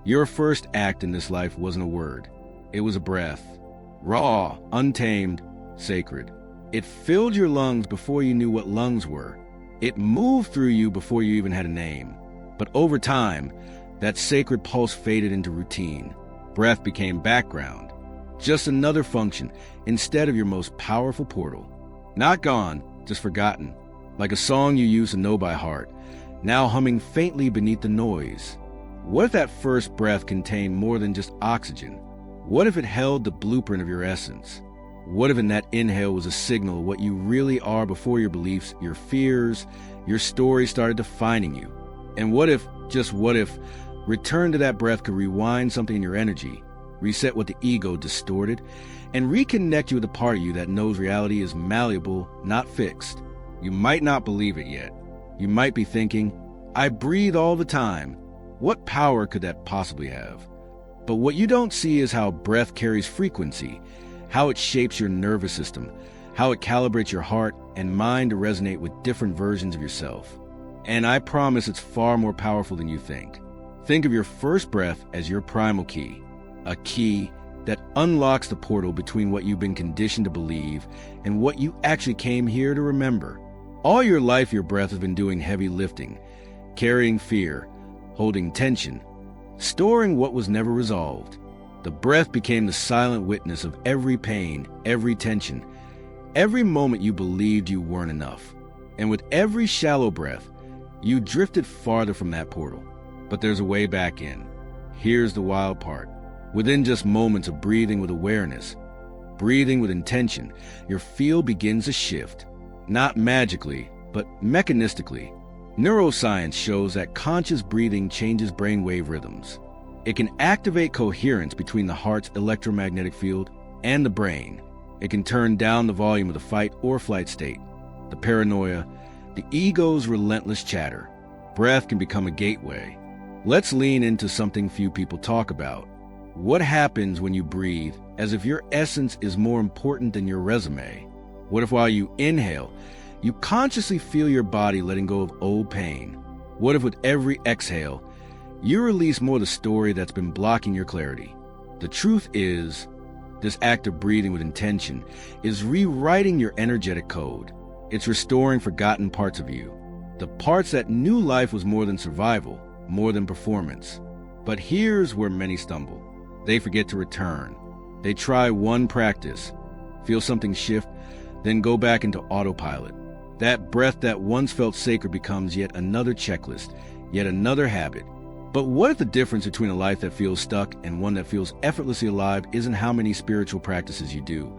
Your first act in this life wasn't a word. It was a breath. Raw, untamed, sacred. It filled your lungs before you knew what lungs were. It moved through you before you even had a name. But over time, that sacred pulse faded into routine. Breath became background. Just another function instead of your most powerful portal. Not gone, just forgotten. Like a song you used to know by heart, now humming faintly beneath the noise. What if that first breath contained more than just oxygen? What if it held the blueprint of your essence? What if in that inhale was a signal of what you really are before your beliefs, your fears, your story started defining you? And what if, just what if, return to that breath could rewind something in your energy, reset what the ego distorted, and reconnect you with the part of you that knows reality is malleable, not fixed? You might not believe it yet. You might be thinking, I breathe all the time. What power could that possibly have? But what you don't see is how breath carries frequency, how it shapes your nervous system, how it calibrates your heart and mind to resonate with different versions of yourself. And I promise it's far more powerful than you think. Think of your first breath as your primal key, a key that unlocks the portal between what you've been conditioned to believe and what you actually came here to remember. All your life, your breath has been doing heavy lifting, carrying fear, holding tension, storing what was never resolved. The breath became the silent witness of every pain, every tension, every moment you believed you weren't enough. And with every shallow breath, you drifted farther from that portal. But there's a way back in. Here's the wild part. Within just moments of breathing with awareness, breathing with intention, your field begins to shift. Not magically, but mechanistically. Neuroscience shows that conscious breathing changes brainwave rhythms. It can activate coherence between the heart's electromagnetic field and the brain. It can turn down the volume of the fight or flight state, the paranoia, the ego's relentless chatter. Breath can become a gateway. Let's lean into something few people talk about. What happens when you breathe as if your essence is more important than your resume? What if while you inhale, you consciously feel your body letting go of old pain? What if with every exhale, you release more of the story that's been blocking your clarity? The truth is, this act of breathing with intention is rewriting your energetic code. It's restoring forgotten parts of you, the parts that knew life was more than survival, more than performance. But here's where many stumble. They forget to return. They try one practice, feel something shift, then go back into autopilot. That breath that once felt sacred becomes yet another checklist, yet another habit. But what if the difference between a life that feels stuck and one that feels effortlessly alive isn't how many spiritual practices you do,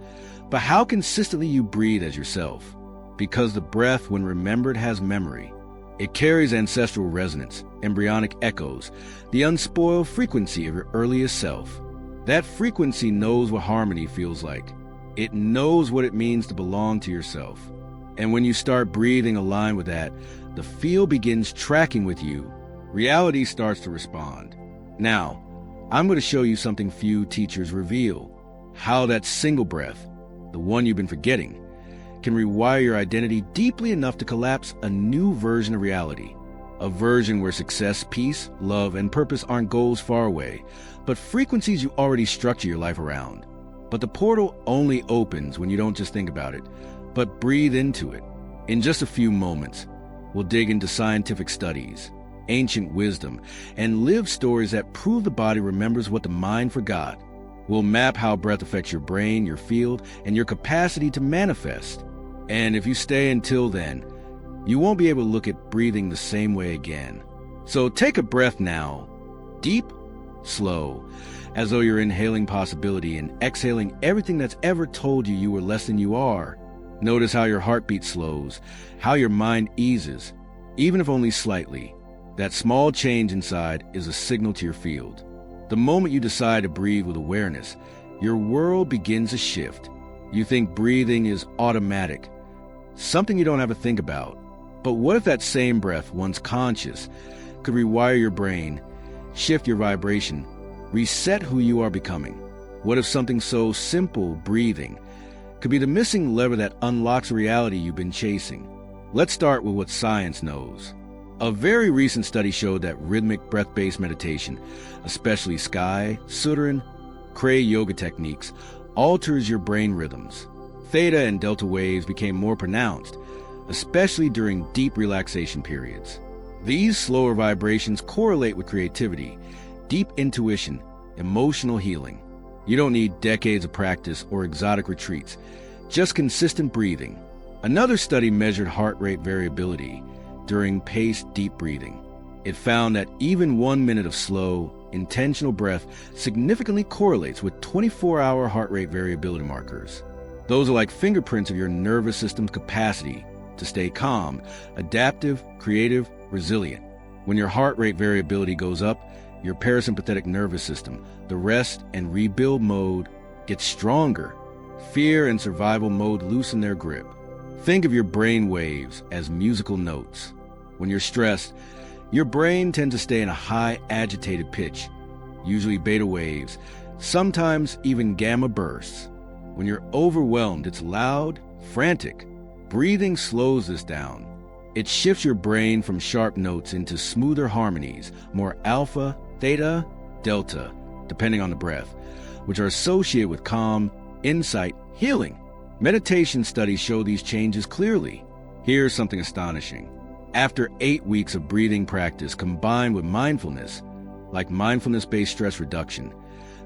but how consistently you breathe as yourself? Because the breath, when remembered, has memory. It carries ancestral resonance, embryonic echoes, the unspoiled frequency of your earliest self. That frequency knows what harmony feels like. It knows what it means to belong to yourself. And when you start breathing aligned with that, the field begins tracking with you. Reality starts to respond. Now, I'm going to show you something few teachers reveal. How that single breath, the one you've been forgetting, can rewire your identity deeply enough to collapse a new version of reality. A version where success, peace, love, and purpose aren't goals far away, but frequencies you already structure your life around. But the portal only opens when you don't just think about it, but breathe into it. In just a few moments, we'll dig into scientific studies, ancient wisdom, and live stories that prove the body remembers what the mind forgot. We'll map how breath affects your brain, your field, and your capacity to manifest. And if you stay until then, you won't be able to look at breathing the same way again. So take a breath now, deep, slow, as though you're inhaling possibility and exhaling everything that's ever told you you were less than you are. Notice how your heartbeat slows, how your mind eases, even if only slightly. That small change inside is a signal to your field. The moment you decide to breathe with awareness, your world begins to shift. You think breathing is automatic, something you don't have to think about. But what if that same breath, once conscious, could rewire your brain, shift your vibration, reset who you are becoming? What if something so simple, breathing, could be the missing lever that unlocks the reality you've been chasing? Let's start with what science knows. A very recent study showed that rhythmic breath-based meditation, especially Sky, Sudaran, Cray yoga techniques, alters your brain rhythms. Theta and delta waves became more pronounced, especially during deep relaxation periods. These slower vibrations correlate with creativity, deep intuition, emotional healing. You don't need decades of practice or exotic retreats, just consistent breathing. Another study measured heart rate variability during paced deep breathing. It found that even 1 minute of slow, intentional breath significantly correlates with 24-hour heart rate variability markers. Those are like fingerprints of your nervous system's capacity to stay calm, adaptive, creative, resilient. When your heart rate variability goes up, your parasympathetic nervous system, the rest and rebuild mode, gets stronger. Fear and survival mode loosen their grip. Think of your brain waves as musical notes. When you're stressed, your brain tends to stay in a high agitated pitch, usually beta waves, sometimes even gamma bursts. When you're overwhelmed, it's loud, frantic. Breathing slows this down. It shifts your brain from sharp notes into smoother harmonies, more alpha, theta, delta, depending on the breath, which are associated with calm, insight, healing. Meditation studies show these changes clearly. Here's something astonishing. After 8 weeks of breathing practice combined with mindfulness, like mindfulness-based stress reduction,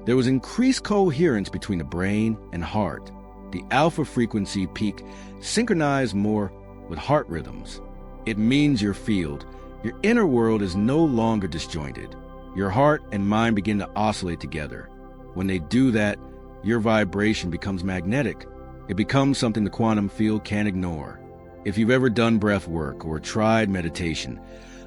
there was increased coherence between the brain and heart. The alpha frequency peak synchronized more with heart rhythms. It means your field, your inner world, is no longer disjointed. Your heart and mind begin to oscillate together. When they do that, your vibration becomes magnetic. It becomes something the quantum field can't ignore. If you've ever done breath work or tried meditation,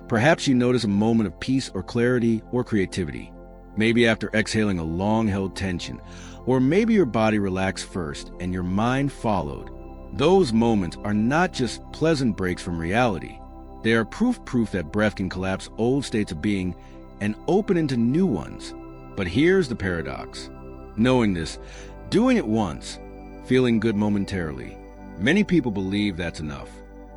perhaps you notice a moment of peace or clarity or creativity. Maybe after exhaling a long-held tension, or maybe your body relaxed first and your mind followed. Those moments are not just pleasant breaks from reality. They are proof that breath can collapse old states of being and open into new ones. But here's the paradox. Knowing this, doing it once, feeling good momentarily, many people believe that's enough.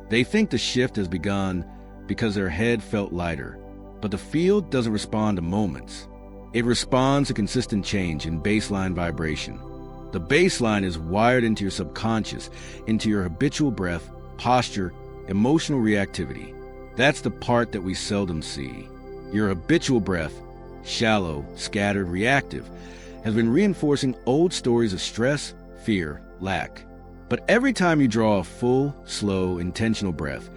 They think the shift has begun because their head felt lighter. But the field doesn't respond to moments. It responds to consistent change in baseline vibration. The baseline is wired into your subconscious, into your habitual breath, posture, emotional reactivity. That's the part that we seldom see. Your habitual breath, shallow, scattered, reactive, has been reinforcing old stories of stress, fear, lack. But every time you draw a full, slow, intentional breath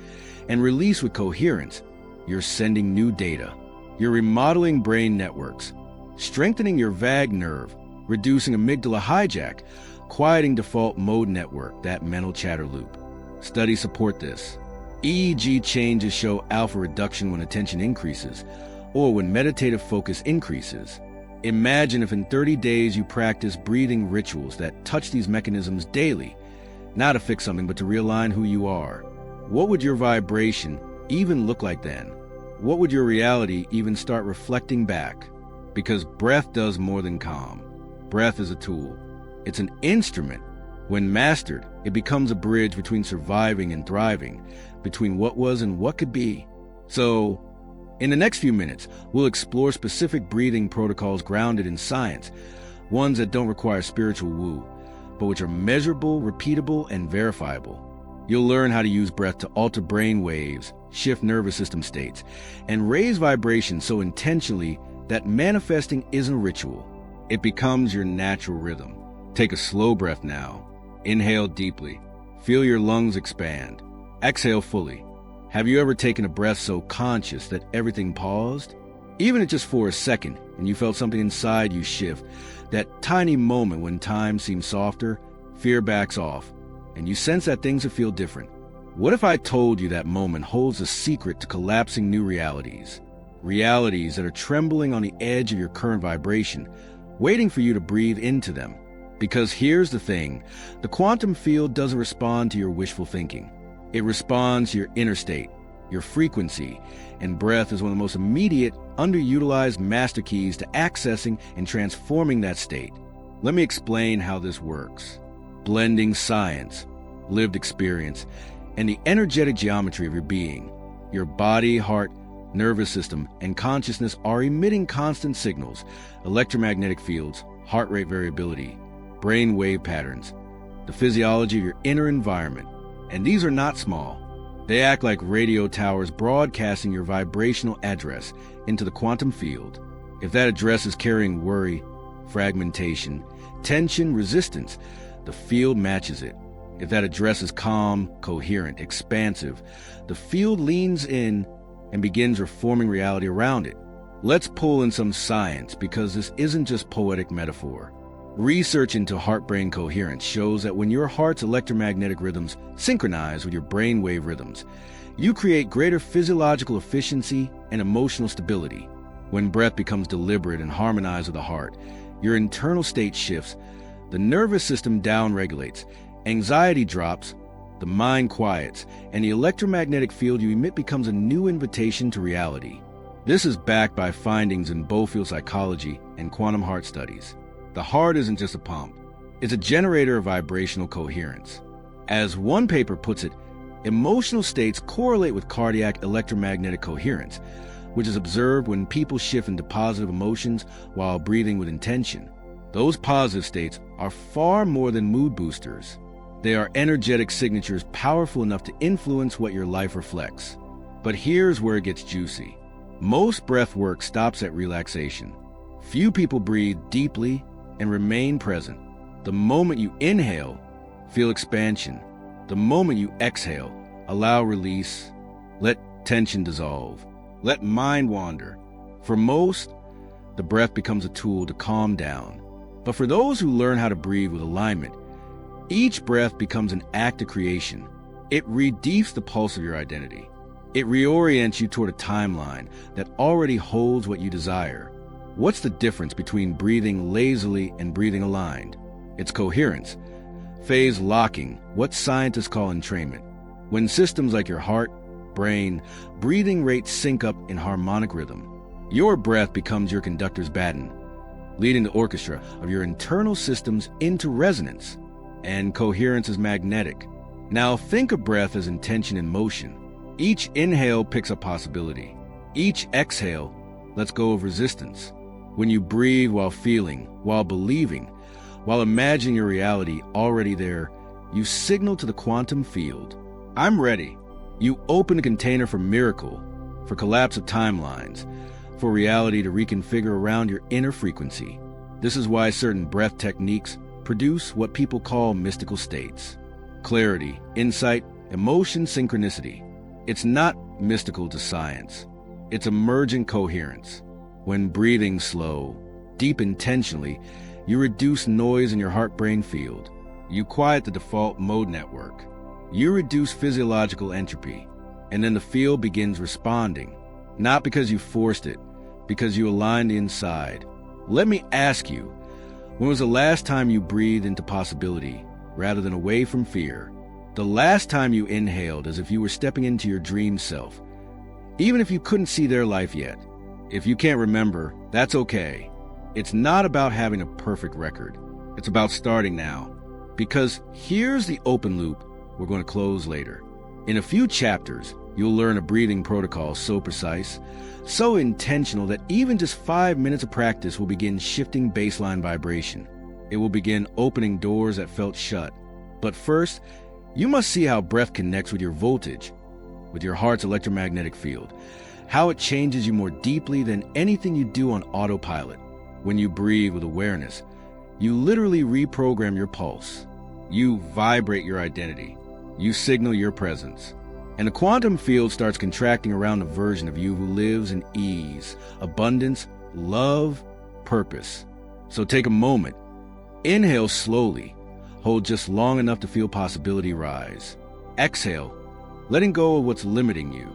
and release with coherence, you're sending new data. You're remodeling brain networks, strengthening your vagus nerve, reducing amygdala hijack, quieting default mode network, that mental chatter loop. Studies support this. EEG changes show alpha reduction when attention increases, or when meditative focus increases. Imagine if in 30 days you practice breathing rituals that touch these mechanisms daily, not to fix something but to realign who you are. What would your vibration even look like then? What would your reality even start reflecting back? Because breath does more than calm. Breath is a tool. It's an instrument. When mastered, it becomes a bridge between surviving and thriving, between what was and what could be. So, in the next few minutes, we'll explore specific breathing protocols grounded in science, ones that don't require spiritual woo, but which are measurable, repeatable, and verifiable. You'll learn how to use breath to alter brain waves, shift nervous system states, and raise vibrations so intentionally that manifesting isn't a ritual. It becomes your natural rhythm. Take a slow breath now. Inhale deeply. Feel your lungs expand. Exhale fully. Have you ever taken a breath so conscious that everything paused? Even if just for a second, and you felt something inside you shift, that tiny moment when time seems softer, fear backs off, and you sense that things will feel different. What if I told you that moment holds a secret to collapsing new realities? Realities that are trembling on the edge of your current vibration, waiting for you to breathe into them. Because here's the thing, the quantum field doesn't respond to your wishful thinking. It responds to your inner state, your frequency, and breath is one of the most immediate, underutilized master keys to accessing and transforming that state. Let me explain how this works. Blending science, lived experience, and the energetic geometry of your being. Your body, heart, nervous system, and consciousness are emitting constant signals, electromagnetic fields, heart rate variability, brain wave patterns, the physiology of your inner environment. And these are not small. They act like radio towers broadcasting your vibrational address into the quantum field. If that address is carrying worry, fragmentation, tension, resistance, the field matches it. If that address is calm, coherent, expansive, the field leans in and begins reforming reality around it. Let's pull in some science, because this isn't just poetic metaphor. Research into heart-brain coherence shows that when your heart's electromagnetic rhythms synchronize with your brainwave rhythms, you create greater physiological efficiency and emotional stability. When breath becomes deliberate and harmonized with the heart, your internal state shifts, the nervous system downregulates, anxiety drops, the mind quiets, and the electromagnetic field you emit becomes a new invitation to reality. This is backed by findings in both field psychology and quantum heart studies. The heart isn't just a pump, it's a generator of vibrational coherence. As one paper puts it, emotional states correlate with cardiac electromagnetic coherence, which is observed when people shift into positive emotions while breathing with intention. Those positive states are far more than mood boosters. They are energetic signatures powerful enough to influence what your life reflects. But here's where it gets juicy. Most breath work stops at relaxation. Few people breathe deeply and remain present. The moment you inhale, feel expansion. The moment you exhale, allow release. Let tension dissolve. Let mind wander. For most, the breath becomes a tool to calm down. But for those who learn how to breathe with alignment, each breath becomes an act of creation. It redeeps the pulse of your identity. It reorients you toward a timeline that already holds what you desire. What's the difference between breathing lazily and breathing aligned? It's coherence. Phase locking, what scientists call entrainment. When systems like your heart, brain, breathing rates sync up in harmonic rhythm, your breath becomes your conductor's baton, leading the orchestra of your internal systems into resonance. And coherence is magnetic. Now think of breath as intention in motion. Each inhale picks up possibility. Each exhale lets go of resistance. When you breathe while feeling, while believing, while imagining your reality already there, you signal to the quantum field, I'm ready. You open a container for miracle, for collapse of timelines, for reality to reconfigure around your inner frequency. This is why certain breath techniques produce what people call mystical states. Clarity, insight, emotion, synchronicity. It's not mystical to science. It's emergent coherence. When breathing slow, deep intentionally, you reduce noise in your heart-brain field. You quiet the default mode network. You reduce physiological entropy. And then the field begins responding. Not because you forced it, because you aligned inside. Let me ask you, when was the last time you breathed into possibility rather than away from fear? The last time you inhaled as if you were stepping into your dream self, even if you couldn't see their life yet. If you can't remember, that's okay. It's not about having a perfect record. It's about starting now. Because here's the open loop we're going to close later. In a few chapters, you'll learn a breathing protocol so precise, so intentional that even just 5 minutes of practice will begin shifting baseline vibration. It will begin opening doors that felt shut. But first, you must see how breath connects with your voltage, with your heart's electromagnetic field, how it changes you more deeply than anything you do on autopilot. When you breathe with awareness, you literally reprogram your pulse. You vibrate your identity. You signal your presence. And the quantum field starts contracting around the version of you who lives in ease, abundance, love, purpose. So take a moment. Inhale slowly. Hold just long enough to feel possibility rise. Exhale, letting go of what's limiting you.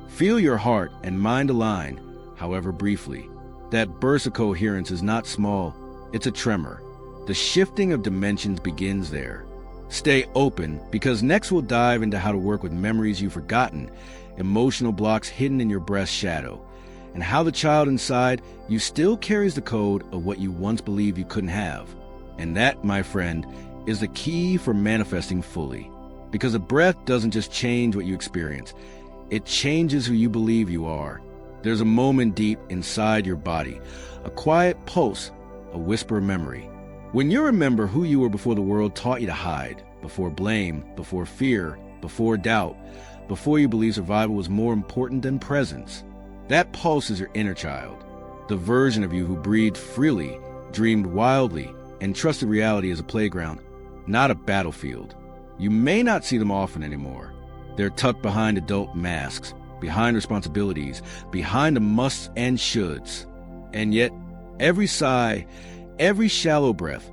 Feel your heart and mind align, however briefly. That burst of coherence is not small, it's a tremor. The shifting of dimensions begins there. Stay open, because next we'll dive into how to work with memories you've forgotten, emotional blocks hidden in your breast's shadow, and how the child inside you still carries the code of what you once believed you couldn't have. And that, my friend, is the key for manifesting fully. Because a breath doesn't just change what you experience, It changes who you believe you are. There's a moment deep inside your body, a quiet pulse, a whisper of memory. When you remember who you were before the world taught you to hide, before blame, before fear, before doubt, before you believed survival was more important than presence, that pulse is your inner child, the version of you who breathed freely, dreamed wildly, and trusted reality as a playground, not a battlefield. You may not see them often anymore. They're tucked behind adult masks, behind responsibilities, behind the musts and shoulds. And yet, every sigh, every shallow breath,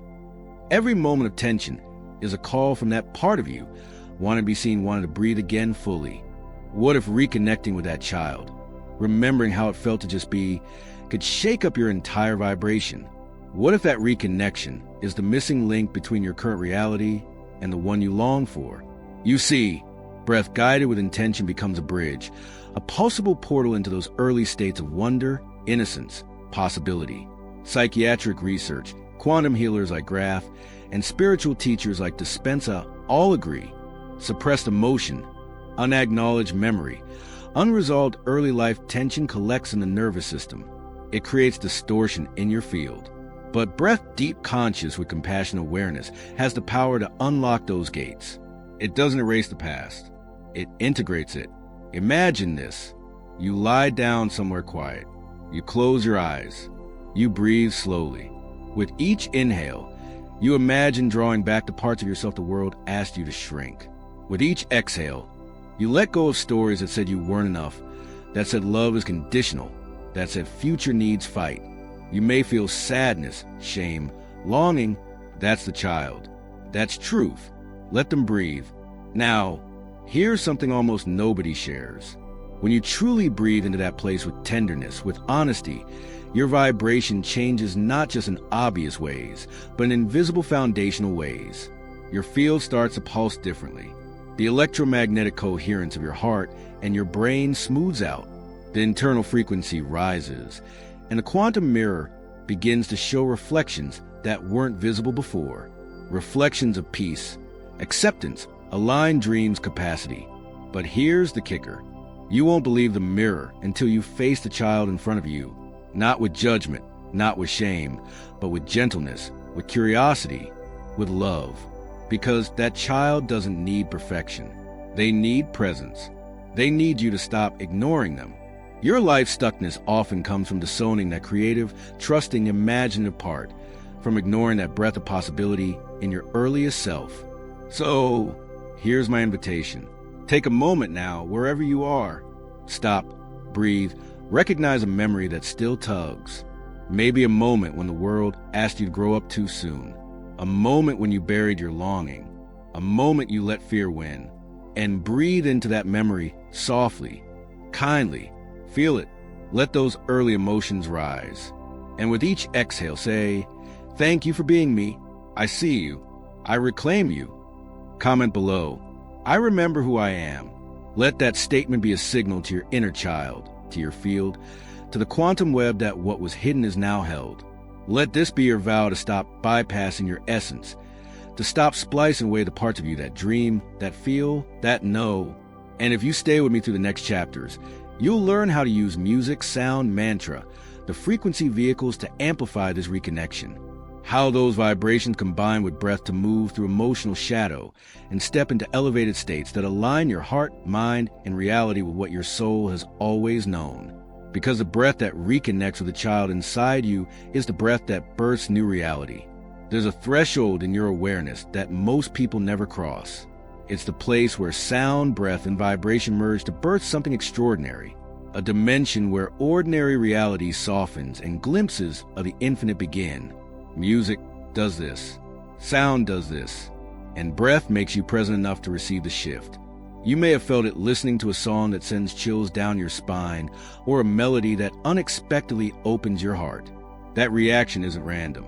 every moment of tension is a call from that part of you wanting to be seen, wanting to breathe again fully. What if reconnecting with that child, remembering how it felt to just be, could shake up your entire vibration? What if that reconnection is the missing link between your current reality and the one you long for? You see, breath guided with intention becomes a bridge, a pulsable portal into those early states of wonder, innocence, possibility. Psychiatric research, quantum healers like Graf, and spiritual teachers like Dispenza all agree. Suppressed emotion, unacknowledged memory, unresolved early life tension collects in the nervous system. It creates distortion in your field. But breath, deep conscious with compassion awareness, has the power to unlock those gates. It doesn't erase the past. It integrates it. Imagine this. You lie down somewhere quiet. You close your eyes. You breathe slowly. With each inhale, you imagine drawing back the parts of yourself the world asked you to shrink. With each exhale, you let go of stories that said you weren't enough, that said love is conditional, that said future needs fight. You may feel sadness, shame, longing. That's the child. That's truth. Let them breathe. Now, here's something almost nobody shares. When you truly breathe into that place with tenderness, with honesty, your vibration changes not just in obvious ways, but in invisible foundational ways. Your field starts to pulse differently. The electromagnetic coherence of your heart and your brain smooths out. The internal frequency rises, and the quantum mirror begins to show reflections that weren't visible before. Reflections of peace, acceptance, aligned dreams, capacity. But here's the kicker. You won't believe the mirror until you face the child in front of you. Not with judgment, not with shame, but with gentleness, with curiosity, with love. Because that child doesn't need perfection. They need presence. They need you to stop ignoring them. Your life stuckness often comes from disowning that creative, trusting, imaginative part, from ignoring that breath of possibility in your earliest self. So, here's my invitation. Take a moment now, wherever you are. Stop, breathe, recognize a memory that still tugs. Maybe a moment when the world asked you to grow up too soon. A moment when you buried your longing. A moment you let fear win. And breathe into that memory softly, kindly. Feel it. Let those early emotions rise. And with each exhale, say, "Thank you for being me. I see you. I reclaim you." Comment below, "I remember who I am." Let that statement be a signal to your inner child, to your field, to the quantum web that what was hidden is now held. Let this be your vow to stop bypassing your essence, to stop splicing away the parts of you that dream, that feel, that know. And if you stay with me through the next chapters, you'll learn how to use music, sound, mantra, the frequency vehicles to amplify this reconnection. How those vibrations combine with breath to move through emotional shadow and step into elevated states that align your heart, mind, and reality with what your soul has always known. Because the breath that reconnects with the child inside you is the breath that births new reality. There's a threshold in your awareness that most people never cross. It's the place where sound, breath, and vibration merge to birth something extraordinary. A dimension where ordinary reality softens and glimpses of the infinite begin. Music does this. Sound does this. And breath makes you present enough to receive the shift. You may have felt it listening to a song that sends chills down your spine, or a melody that unexpectedly opens your heart. That reaction isn't random.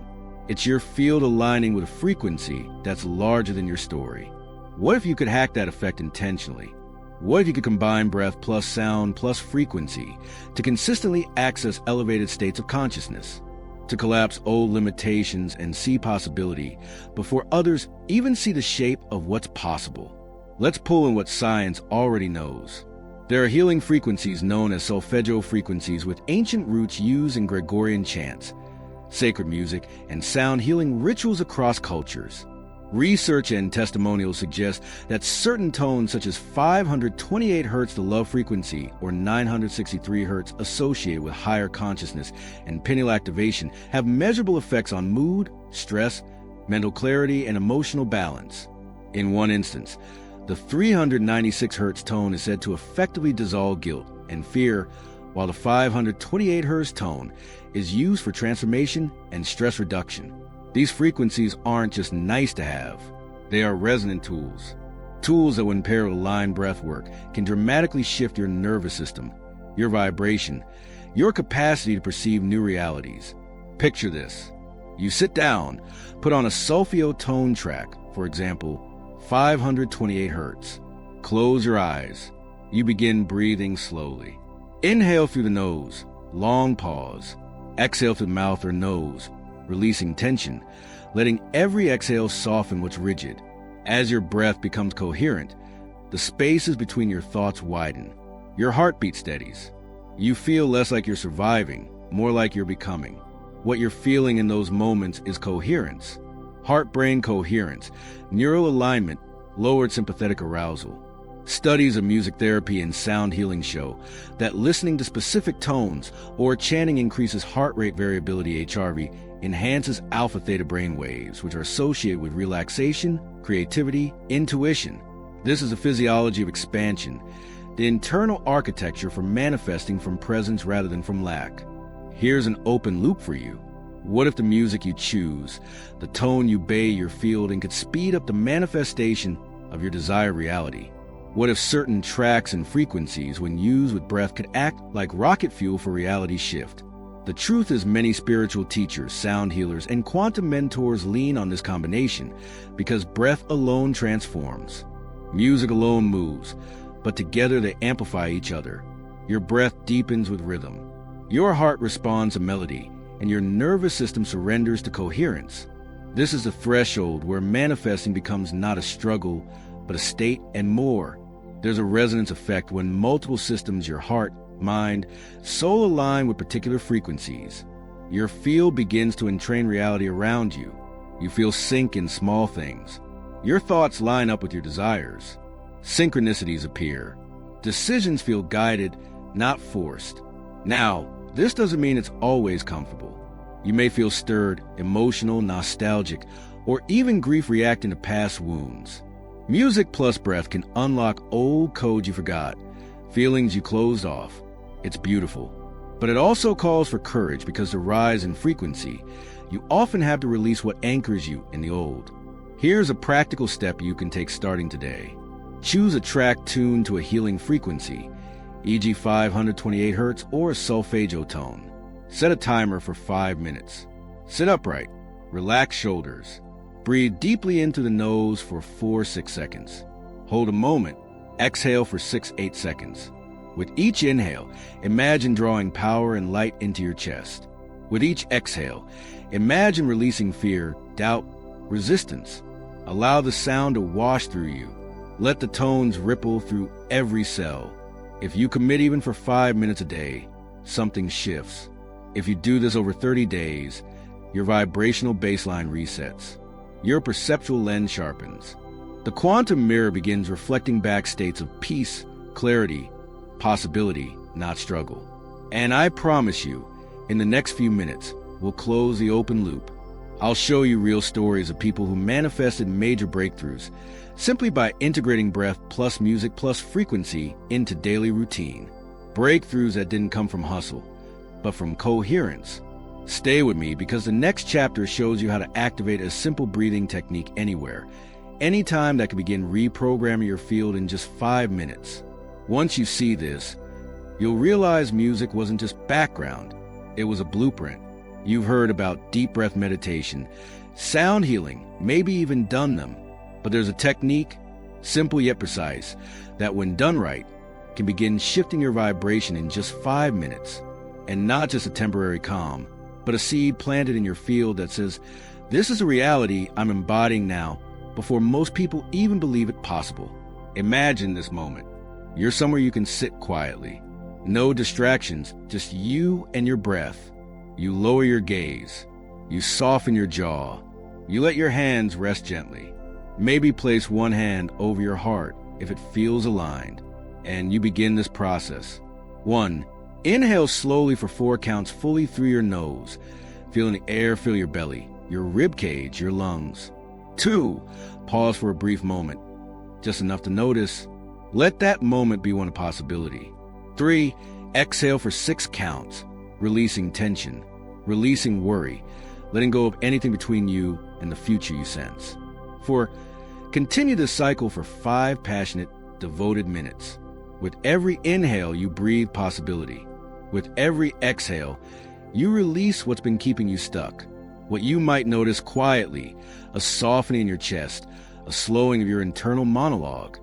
It's your field aligning with a frequency that's larger than your story. What if you could hack that effect intentionally? What if you could combine breath plus sound plus frequency to consistently access elevated states of consciousness? To collapse old limitations and see possibility before others even see the shape of what's possible. Let's pull in what science already knows. There are healing frequencies known as solfeggio frequencies with ancient roots used in Gregorian chants, sacred music, and sound healing rituals across cultures. Research and testimonials suggest that certain tones such as 528 Hz, the love frequency, or 963 Hz associated with higher consciousness and pineal activation have measurable effects on mood, stress, mental clarity, and emotional balance. In one instance, the 396 Hz tone is said to effectively dissolve guilt and fear, while the 528 Hz tone is used for transformation and stress reduction. These frequencies aren't just nice to have. They are resonant tools. Tools that, when paired with aligned breathwork, can dramatically shift your nervous system, your vibration, your capacity to perceive new realities. Picture this. You sit down, put on a solfeggio tone track, for example, 528 Hz. Close your eyes. You begin breathing slowly. Inhale through the nose, long pause. Exhale through the mouth or nose, releasing tension, letting every exhale soften what's rigid. As your breath becomes coherent, the spaces between your thoughts widen. Your heartbeat steadies. You feel less like you're surviving, more like you're becoming. What you're feeling in those moments is coherence. Heart-brain coherence, neural alignment, lowered sympathetic arousal. Studies of music therapy and sound healing show that listening to specific tones or chanting increases heart rate variability (HRV), enhances alpha-theta brain waves, which are associated with relaxation, creativity, intuition. This is a physiology of expansion, the internal architecture for manifesting from presence rather than from lack. Here's an open loop for you. What if the music you choose, the tone you bathe your field in, could speed up the manifestation of your desired reality? What if certain tracks and frequencies, when used with breath, could act like rocket fuel for reality shift? The truth is, many spiritual teachers, sound healers, and quantum mentors lean on this combination because breath alone transforms. Music alone moves, but together they amplify each other. Your breath deepens with rhythm. Your heart responds to melody, and your nervous system surrenders to coherence. This is the threshold where manifesting becomes not a struggle, but a state and more. There's a resonance effect when multiple systems, your heart, mind, soul, align with particular frequencies. Your field begins to entrain reality around you. You feel sync in small things. Your thoughts line up with your desires. Synchronicities appear. Decisions feel guided, not forced. Now, this doesn't mean it's always comfortable. You may feel stirred, emotional, nostalgic, or even grief reacting to past wounds. Music plus breath can unlock old codes you forgot, feelings you closed off. It's beautiful. But it also calls for courage because the rise in frequency, you often have to release what anchors you in the old. Here's a practical step you can take starting today. Choose a track tuned to a healing frequency, e.g. 528 Hz or a solfeggio tone. Set a timer for 5 minutes. Sit upright. Relax shoulders. Breathe deeply into the nose for 4-6 seconds. Hold a moment. Exhale for 6-8 seconds. With each inhale, imagine drawing power and light into your chest. With each exhale, imagine releasing fear, doubt, resistance. Allow the sound to wash through you. Let the tones ripple through every cell. If you commit even for 5 minutes a day, something shifts. If you do this over 30 days, your vibrational baseline resets. Your perceptual lens sharpens. The quantum mirror begins reflecting back states of peace, clarity, possibility, not struggle. And I promise you, in the next few minutes, we'll close the open loop. I'll show you real stories of people who manifested major breakthroughs simply by integrating breath plus music plus frequency into daily routine. Breakthroughs that didn't come from hustle, but from coherence. Stay with me because the next chapter shows you how to activate a simple breathing technique anywhere, anytime, that can begin reprogramming your field in just 5 minutes. Once you see this, you'll realize music wasn't just background, it was a blueprint. You've heard about deep breath meditation, sound healing, maybe even done them. But there's a technique, simple yet precise, that when done right, can begin shifting your vibration in just 5 minutes. And not just a temporary calm, but a seed planted in your field that says, this is a reality I'm embodying now, before most people even believe it possible. Imagine this moment. You're somewhere you can sit quietly. No distractions, just you and your breath. You lower your gaze. You soften your jaw. You let your hands rest gently. Maybe place one hand over your heart if it feels aligned. And you begin this process. 1. Inhale slowly for 4 counts fully through your nose, feeling the air fill your belly, your rib cage, your lungs. 2. Pause for a brief moment, just enough to notice. Let that moment be one possibility. 3. Exhale for 6 counts, releasing tension, releasing worry, letting go of anything between you and the future you sense. 4. Continue this cycle for 5 passionate, devoted minutes. With every inhale, you breathe possibility. With every exhale, you release what's been keeping you stuck. What you might notice quietly, a softening in your chest, a slowing of your internal monologue,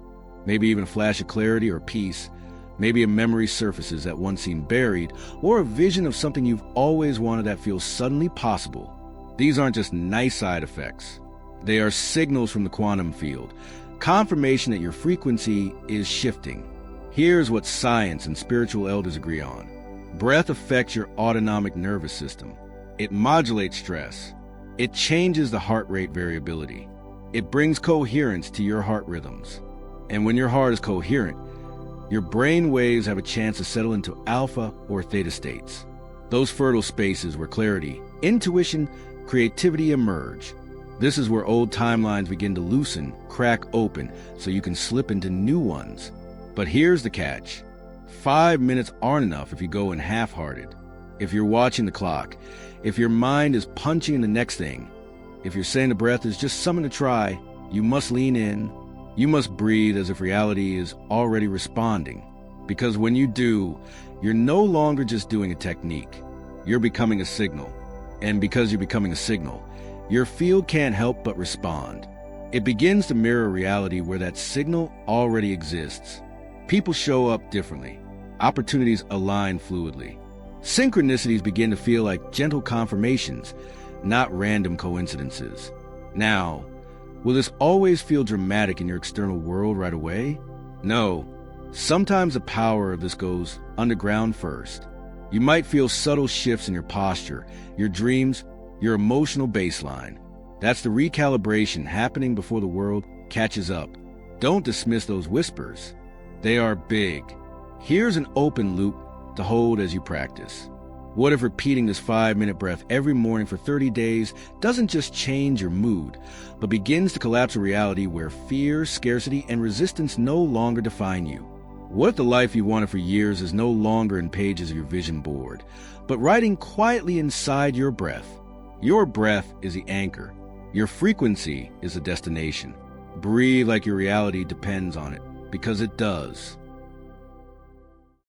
maybe even a flash of clarity or peace, maybe a memory surfaces that once seemed buried, or a vision of something you've always wanted that feels suddenly possible. These aren't just nice side effects. They are signals from the quantum field, confirmation that your frequency is shifting. Here's what science and spiritual elders agree on. Breath affects your autonomic nervous system. It modulates stress. It changes the heart rate variability. It brings coherence to your heart rhythms. And when your heart is coherent, your brain waves have a chance to settle into alpha or theta states. Those fertile spaces where clarity, intuition, creativity emerge. This is where old timelines begin to loosen, crack open, so you can slip into new ones. But here's the catch. 5 minutes aren't enough if you go in half-hearted. If you're watching the clock, if your mind is punching the next thing, if you're saying the breath is just something to try, you must lean in. You must breathe as if reality is already responding. Because when you do, you're no longer just doing a technique. You're becoming a signal. And because you're becoming a signal, your field can't help but respond. It begins to mirror reality where that signal already exists. People show up differently. Opportunities align fluidly. Synchronicities begin to feel like gentle confirmations, not random coincidences. Now, will this always feel dramatic in your external world right away? No. Sometimes the power of this goes underground first. You might feel subtle shifts in your posture, your dreams, your emotional baseline. That's the recalibration happening before the world catches up. Don't dismiss those whispers. They are big. Here's an open loop to hold as you practice. What if repeating this 5-minute breath every morning for 30 days doesn't just change your mood, but begins to collapse a reality where fear, scarcity, and resistance no longer define you? What if the life you wanted for years is no longer in pages of your vision board, but writing quietly inside your breath? Your breath is the anchor. Your frequency is the destination. Breathe like your reality depends on it, because it does.